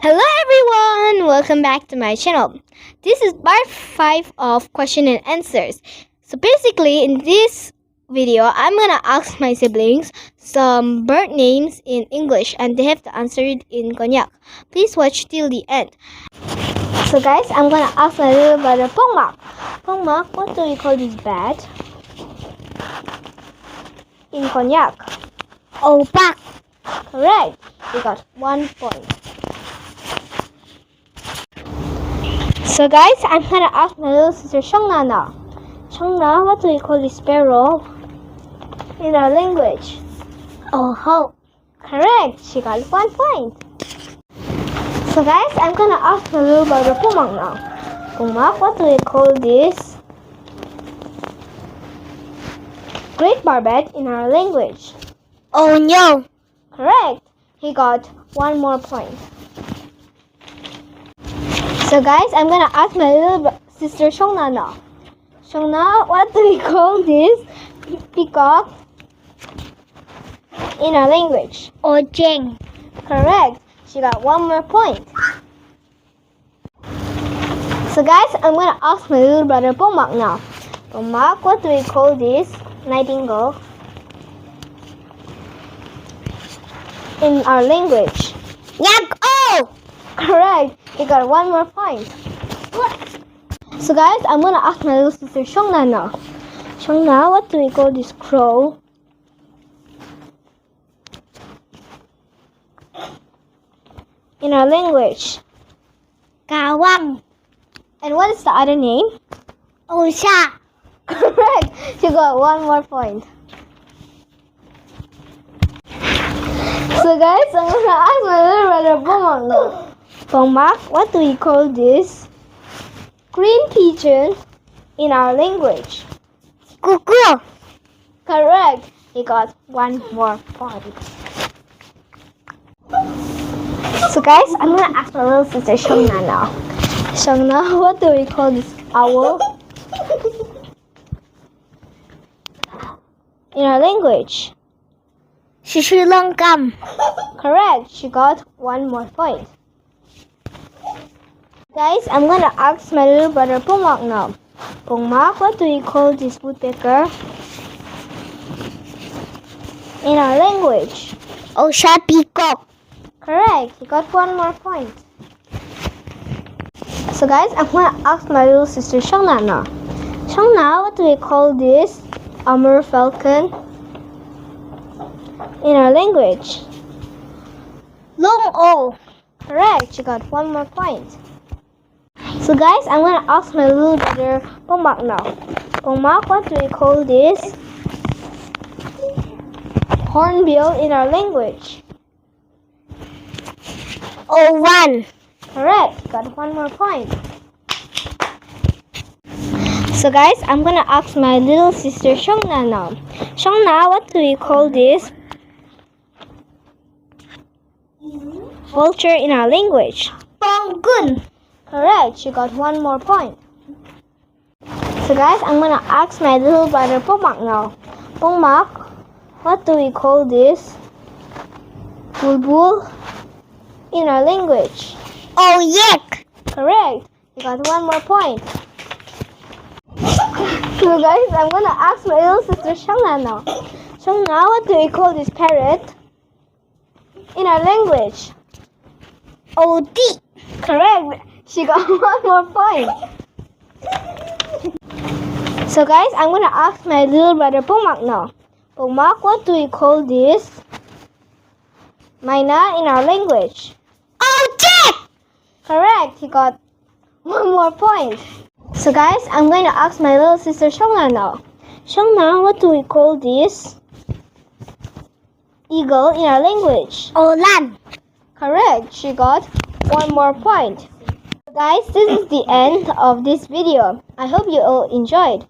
Hello everyone! Welcome back to my channel. This is part 5 of question and answers. So basically in this video, I'm gonna ask my siblings some bird names in English and they have to answer it in Konyak. Please watch till the end. So guys, I'm gonna ask my little brother Pongmak. Pongmak, what do we call this bat? In Konyak. Opak. Correct. We got 1 point. So guys, I'm gonna ask my little sister Shangna now. Shangna, what do we call the sparrow in our language? Oho. Correct, she got 1 point. So guys, I'm gonna ask my little brother Pumang now. Pumang, what do we call this great barbet in our language? Onyo. Correct, he got 1 more point. So guys, I'm gonna ask my little sister Shongna now. Shongna, what do we call this peacock in our language? Ojeng. Correct. She got 1 more point. So guys, I'm gonna ask my little brother Pomak now. Pomak, what do we call this nightingale in our language? Nyag-o. Correct. He got 1 more point. So guys, I'm gonna ask my little sister Shongna now. Shongna, what do we call this crow in our language? Kawang. And what is the other name? Usha. Correct. You got 1 more point. So guys, I'm gonna ask my little brother Pomang now. Pomang, what do we call this green pigeon in our language? Kuku. Correct. He got 1 more point. So guys, I'm gonna ask my little sister Shongna now. Shongna, what do we call this owl in our language? Sisirlongkam. Correct. She got 1 more point. Guys, I'm gonna ask my little brother Pongmak now. Pongmak, what do we call this woodpecker in our language? Osha peacock. Correct. He got 1 more point. So guys, I'm gonna ask my little sister Shangna now. Shangna, what do we call this armor falcon in our language? Long-o. Correct. She got 1 more point. So guys, I'm gonna ask my little brother Pongmak now. Pongmak, what do we call this hornbill in our language? Owan. Correct. Got 1 more point. So guys, I'm gonna ask my little sister Shongna now. Shongna, what do we call this vulture in our language? Ponggun. Correct. She got 1 more point. So guys, I'm gonna ask my little brother Pongmak now. Pongmak, what do we call this bulbul in our language? Oyek. Correct. You got 1 more point. So guys, I'm gonna ask my little sister Shangna now. Shangna, what do we call this parrot in our language? Odi. Correct. She got 1 more point. So guys, I'm gonna ask my little brother Pongmak now. Pongmak, what do we call this myna in our language? Ojek. Correct. He got 1 more point. So guys, I'm going to ask my little sister Shongna now. Shongna, what do we call this eagle in our language? Olan. Correct. She got 1 more point. Guys, this is the end of this video. I hope you all enjoyed.